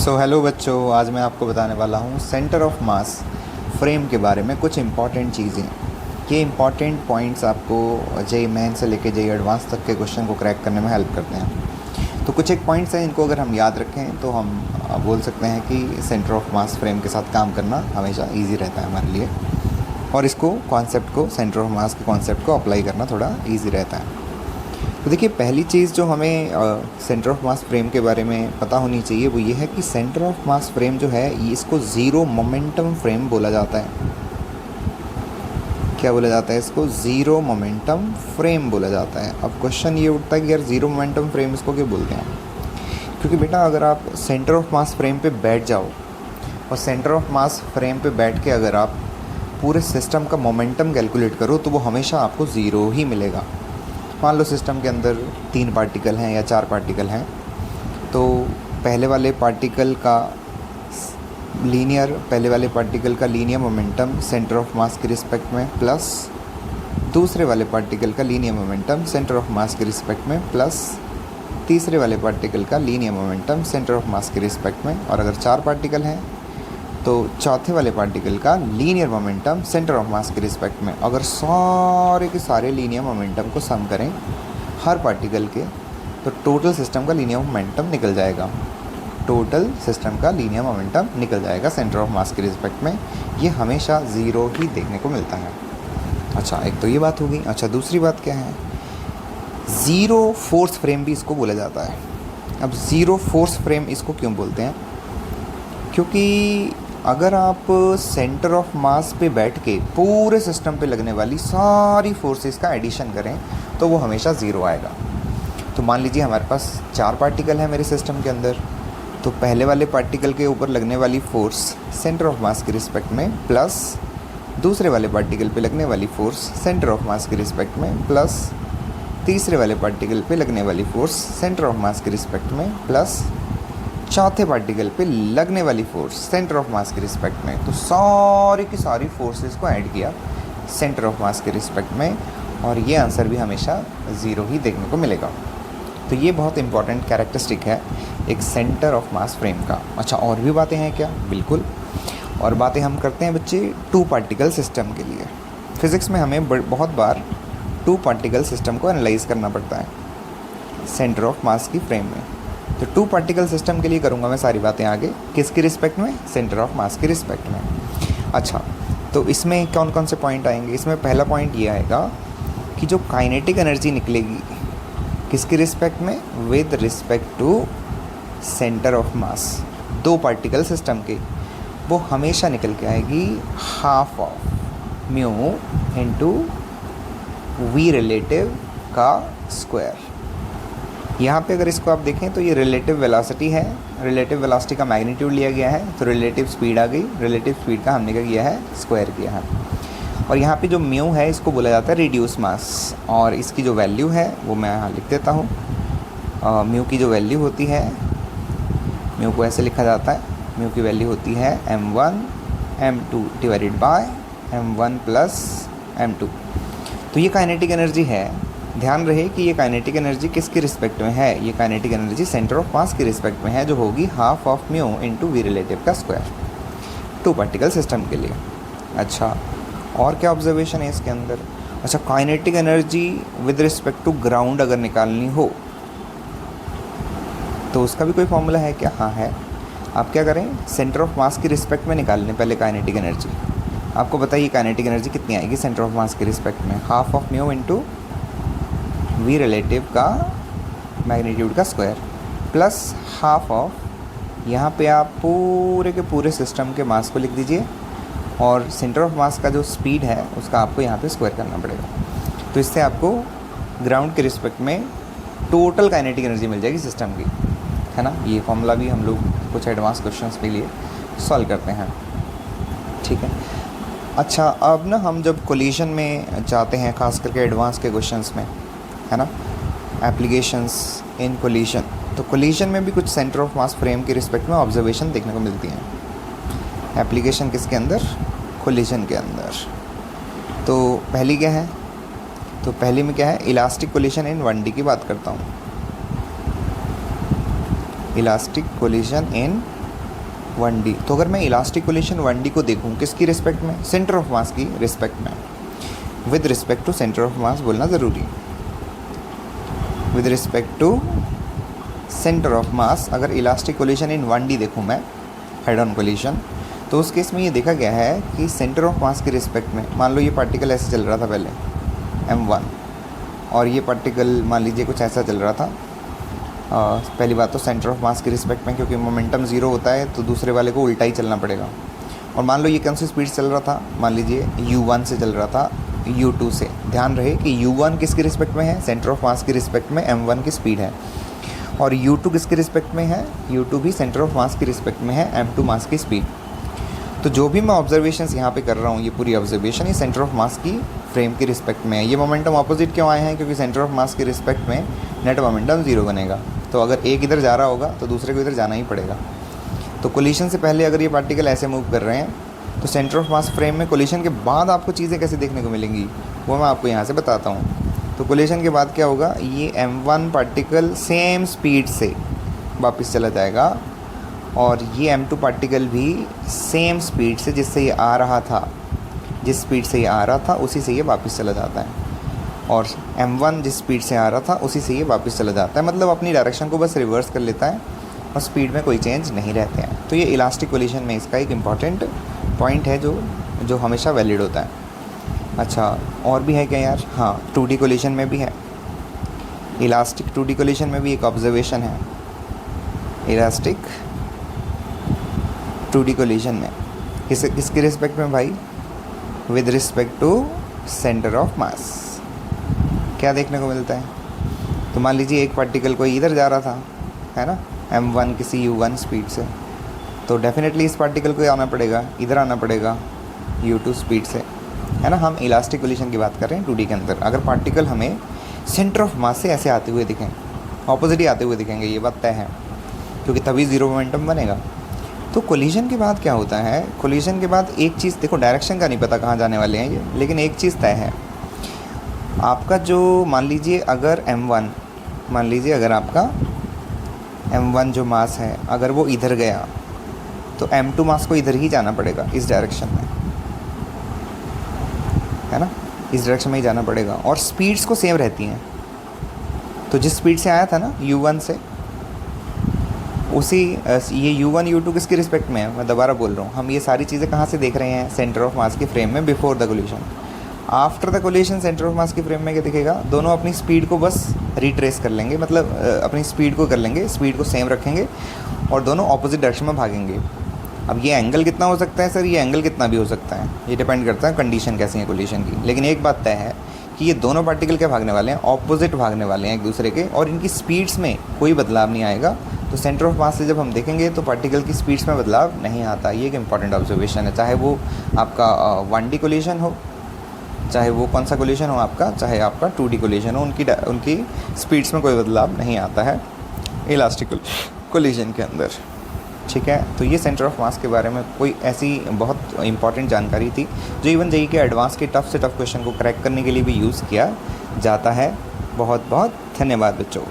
Hello बच्चों, आज मैं आपको बताने वाला हूँ सेंटर ऑफ मास फ्रेम के बारे में कुछ इम्पॉर्टेंट चीज़ें। ये इम्पॉर्टेंट पॉइंट्स आपको जेईई मेन से लेके जेईई एडवांस तक के क्वेश्चन को क्रैक करने में हेल्प करते हैं। तो कुछ एक पॉइंट्स हैं, इनको अगर हम याद रखें तो हम बोल सकते हैं कि सेंटर ऑफ मास फ्रेम के साथ काम करना हमेशा ईजी रहता है हमारे लिए, और इसको कॉन्सेप्ट को, सेंटर ऑफ मास के कॉन्सेप्ट को अप्लाई करना थोड़ा ईजी रहता है। तो देखिए, पहली चीज़ जो हमें सेंटर ऑफ मास फ्रेम के बारे में पता होनी चाहिए वो ये है कि सेंटर ऑफ मास फ्रेम जो है ये इसको ज़ीरो मोमेंटम फ्रेम बोला जाता है। क्या बोला जाता है? इसको ज़ीरो मोमेंटम फ्रेम बोला जाता है। अब क्वेश्चन ये उठता है कि यार ज़ीरो मोमेंटम फ्रेम इसको क्यों बोलते हैं? क्योंकि बेटा, अगर आप सेंटर ऑफ मास फ्रेम पे बैठ जाओ और सेंटर ऑफ मास फ्रेम पे बैठ के अगर आप पूरे सिस्टम का मोमेंटम कैलकुलेट करो तो वो हमेशा आपको ज़ीरो ही मिलेगा। मान लो सिस्टम के अंदर 3 पार्टिकल हैं या 4 पार्टिकल हैं, तो पहले वाले पार्टिकल का linear momentum centre of mass के रिस्पेक्ट में प्लस दूसरे वाले पार्टिकल का linear momentum centre of mass के रिस्पेक्ट में प्लस तीसरे वाले पार्टिकल का linear momentum centre of mass के रिस्पेक्ट में, और अगर 4 पार्टिकल हैं तो चौथे वाले पार्टिकल का linear momentum centre of mass के रिस्पेक्ट में। अगर सारे के सारे लीनियर मोमेंटम को सम करें हर पार्टिकल के, तो टोटल सिस्टम का लीनियर मोमेंटम निकल जाएगा। सेंटर ऑफ मास के रिस्पेक्ट में ये हमेशा ज़ीरो ही देखने को मिलता है। अच्छा, एक तो ये बात होगी। अच्छा, दूसरी बात क्या है? ज़ीरो फोर्स फ्रेम भी इसको बोला जाता है। अब ज़ीरो फोर्स फ्रेम इसको क्यों बोलते हैं? क्योंकि अगर आप सेंटर ऑफ मास पे बैठ के पूरे सिस्टम पे लगने वाली सारी फोर्सेस का एडिशन करें तो वो हमेशा ज़ीरो आएगा। तो मान लीजिए हमारे पास 4 पार्टिकल हैं मेरे सिस्टम के अंदर, तो पहले वाले पार्टिकल के ऊपर लगने वाली फ़ोर्स सेंटर ऑफ मास के रिस्पेक्ट में प्लस दूसरे वाले पार्टिकल पे लगने वाली फ़ोर्स सेंटर ऑफ मास के रिस्पेक्ट में प्लस तीसरे वाले पार्टिकल पे लगने वाली फ़ोर्स सेंटर ऑफ मास के रिस्पेक्ट में प्लस चौथे पार्टिकल पे लगने वाली फोर्स सेंटर ऑफ मास के रिस्पेक्ट में। तो सारी की सारी फोर्सेस को ऐड किया सेंटर ऑफ मास के रिस्पेक्ट में, और ये आंसर भी हमेशा ज़ीरो ही देखने को मिलेगा। तो ये बहुत इंपॉर्टेंट कैरेक्टरिस्टिक है एक सेंटर ऑफ मास फ्रेम का। अच्छा, और भी बातें हैं क्या? बिल्कुल, और बातें हम करते हैं बच्चे 2 पार्टिकल सिस्टम के लिए। फिज़िक्स में हमें बहुत बार 2 पार्टिकल सिस्टम को एनालाइज करना पड़ता है सेंटर ऑफ मास की फ्रेम में। तो 2 पार्टिकल सिस्टम के लिए करूँगा मैं सारी बातें आगे, किसके रिस्पेक्ट में? सेंटर ऑफ मास के रिस्पेक्ट में। अच्छा, तो इसमें कौन कौन से पॉइंट आएंगे? इसमें पहला पॉइंट ये आएगा कि जो काइनेटिक एनर्जी निकलेगी किसके रिस्पेक्ट में? With respect to centre of mass 2 particle system के, वो हमेशा निकल के आएगी half of mu into v relative का स्क्वायर। यहाँ पे अगर इसको आप देखें तो ये रिलेटिव वेलोसिटी है, रिलेटिव वेलोसिटी का मैग्नीट्यूड लिया गया है, तो रिलेटिव स्पीड आ गई। रिलेटिव स्पीड का हमने क्या किया है? स्क्वायर किया है। और यहाँ पे जो म्यू है इसको बोला जाता है रिड्यूस मास, और इसकी जो वैल्यू है वो मैं यहाँ लिख देता हूँ। म्यू की जो वैल्यू होती है, म्यू को ऐसे लिखा जाता है, म्यू की वैल्यू होती है m1 m2 divided by m1 plus m2। तो ये काइनेटिक एनर्जी है। ध्यान रहे कि ये काइनेटिक एनर्जी किसके रिस्पेक्ट में है? ये kinetic energy centre of mass के रिस्पेक्ट में है, जो होगी half of mu into v relative का स्क्वायर 2 पार्टिकल सिस्टम के लिए। अच्छा, और क्या ऑब्जर्वेशन है इसके अंदर? अच्छा, kinetic energy with respect to ground अगर निकालनी हो तो उसका भी कोई फॉर्मूला है क्या? हाँ है। आप क्या करें? सेंटर ऑफ मास के रिस्पेक्ट में निकालने पहले काइनेटिक एनर्जी। आपको बताइए काइनेटिक एनर्जी कितनी आएगी सेंटर ऑफ मास के रिस्पेक्ट में? Half of mu into v relative का मैग्नीट्यूड का स्क्वायर प्लस हाफ ऑफ, यहाँ पे आप पूरे के पूरे सिस्टम के मास को लिख दीजिए, और सेंटर ऑफ मास का जो स्पीड है उसका आपको यहाँ पे स्क्वायर करना पड़ेगा। तो इससे आपको ग्राउंड के रिस्पेक्ट में टोटल काइनेटिक एनर्जी मिल जाएगी सिस्टम की, है ना। ये फॉर्मूला भी हम लोग कुछ एडवांस क्वेश्चंस के लिए सॉल्व करते हैं, ठीक है। अच्छा, अब ना हम जब कोलिजन में जाते हैं, खास करके एडवांस के क्वेश्चंस में, है ना, एप्लीकेशंस इन कोलिजन, तो कोलिजन में भी कुछ सेंटर ऑफ मास फ्रेम के रिस्पेक्ट में ऑब्जर्वेशन देखने को मिलती हैं। एप्लीकेशन किसके अंदर? कोलिजन के अंदर। तो पहली क्या है? तो पहली में क्या है? इलास्टिक कोलिजन इन 1D की बात करता हूँ। इलास्टिक कोलिजन इन 1D। तो अगर मैं इलास्टिक कोलिशन 1D को देखूं किसकी रिस्पेक्ट में, सेंटर ऑफ मास की रिस्पेक्ट में, with respect to centre of mass बोलना ज़रूरी है, with respect to centre of mass. अगर इलास्टिक कोलिशन इन 1D देखूं मैं, हेड ऑन कोलिशन, तो उस केस में ये देखा गया है कि सेंटर ऑफ मास के रिस्पेक्ट में, मान लो ये पार्टिकल ऐसे चल रहा था पहले m1, और ये पार्टिकल मान लीजिए कुछ ऐसा चल रहा था। पहली बात तो सेंटर ऑफ मास के रिस्पेक्ट में, क्योंकि मोमेंटम ज़ीरो होता है तो दूसरे वाले को उल्टा ही चलना पड़ेगा। और मान लो ये कौन सी स्पीड चल रहा था, मान लीजिए u1 से चल रहा था u2 से। ध्यान रहे कि u1 किसके रिस्पेक्ट में है, सेंटर ऑफ मास के रिस्पेक्ट में m1 की स्पीड है, और u2 किसके रिस्पेक्ट में है, u2 भी सेंटर ऑफ मास के रिस्पेक्ट में है m2 मास की स्पीड। तो जो भी मैं ऑब्जर्वेशंस यहाँ पे कर रहा हूँ, ये पूरी ऑब्जर्वेशन ये सेंटर ऑफ मास की फ्रेम के रिस्पेक्ट में है। ये मोमेंटम ऑपोजिट क्यों आए हैं, क्योंकि सेंटर ऑफ मास के रिस्पेक्ट में नेट मोमेंटम ज़ीरो बनेगा। तो अगर एक इधर जा रहा होगा तो दूसरे को इधर जाना ही पड़ेगा। तो कोलिशन से पहले अगर ये पार्टिकल ऐसे मूव कर रहे हैं तो सेंटर ऑफ मास फ्रेम में, कोलिशन के बाद आपको चीज़ें कैसे देखने को मिलेंगी वो मैं आपको यहाँ से बताता हूँ। तो कोलिशन के बाद क्या होगा, ये m1 पार्टिकल सेम स्पीड से वापस चला जाएगा, और ये m2 पार्टिकल भी सेम स्पीड से जिससे ये आ रहा था, जिस स्पीड से ये आ रहा था उसी से ये वापस चला जाता है, और m1 जिस स्पीड से आ रहा था उसी से ये वापस चला जाता है। मतलब अपनी डायरेक्शन को बस रिवर्स कर लेता है और स्पीड में कोई चेंज नहीं रहते हैं। तो ये इलास्टिक कोलिशन में इसका एक इम्पॉर्टेंट पॉइंट है जो हमेशा वैलिड होता है। अच्छा, और भी है क्या यार? हाँ, 2D कोलिशन में भी है, इलास्टिक 2D कोलिशन में भी एक ऑब्जर्वेशन है। इलास्टिक 2D कोलिशन में किसके रिस्पेक्ट में भाई, with respect to centre of mass. क्या देखने को मिलता है, तो मान लीजिए एक पार्टिकल कोई इधर जा रहा था, है ना, m1 किसी u1 स्पीड से, तो डेफिनेटली इस पार्टिकल को आना पड़ेगा, इधर आना पड़ेगा u2 स्पीड से, है ना। हम इलास्टिक कोलिशन की बात कर रहे हैं 2D के अंदर। अगर पार्टिकल हमें सेंटर ऑफ मास से ऐसे आते हुए दिखें, ऑपोजिट ही आते हुए दिखेंगे, ये बात तय है, क्योंकि तभी ज़ीरो मोमेंटम बनेगा। तो कोलिशन के बाद क्या होता है, कोलिशन के बाद एक चीज़ देखो, डायरेक्शन का नहीं पता कहाँ जाने वाले हैं ये, लेकिन एक चीज़ तय है, आपका जो मान लीजिए अगर m1, मान लीजिए अगर आपका m1 जो मास है अगर वो इधर गया तो m2 मास को इधर ही जाना पड़ेगा, इस डायरेक्शन में, है ना, इस डायरेक्शन में ही जाना पड़ेगा, और स्पीड्स को सेम रहती हैं। तो जिस स्पीड से आया था ना u1 से, उसी ये u1 u2 किसके रिस्पेक्ट में है, मैं दोबारा बोल रहा हूँ, हम ये सारी चीज़ें कहाँ से देख रहे हैं, सेंटर ऑफ मास के फ्रेम में, before the collision. After the collision centre of mass के फ्रेम में क्या दिखेगा, दोनों अपनी स्पीड को बस रिट्रेस कर लेंगे, मतलब अपनी स्पीड को कर लेंगे, स्पीड को सेम रखेंगे, और दोनों ऑपोजिट डायरेक्शन में भागेंगे। अब ये एंगल कितना हो सकता है सर, ये एंगल कितना भी हो सकता है, ये डिपेंड करता है कंडीशन कैसी है कोलिशन की। लेकिन एक बात तय है कि ये दोनों पार्टिकल क्या भागने वाले हैं, ऑपोजिट भागने वाले हैं एक दूसरे के, और इनकी स्पीड्स में कोई बदलाव नहीं आएगा। तो सेंटर ऑफ मास से जब हम देखेंगे तो पार्टिकल की स्पीड्स में बदलाव नहीं आता। ये एक इंपॉर्टेंट ऑब्जर्वेशन है, चाहे वो आपका 1D कोलिशन हो, चाहे वो कौन सा कोलिशन हो आपका, चाहे आपका 2D कोलिशन हो, उनकी स्पीड्स में कोई बदलाव नहीं आता है इलास्टिक कोलिशन के अंदर। ठीक है, तो ये सेंटर ऑफ मास के बारे में कोई ऐसी बहुत इंपॉर्टेंट जानकारी थी जो इवन जेईई के एडवांस के टफ से टफ क्वेश्चन को क्रैक करने के लिए भी यूज़ किया जाता है। बहुत बहुत धन्यवाद बच्चों।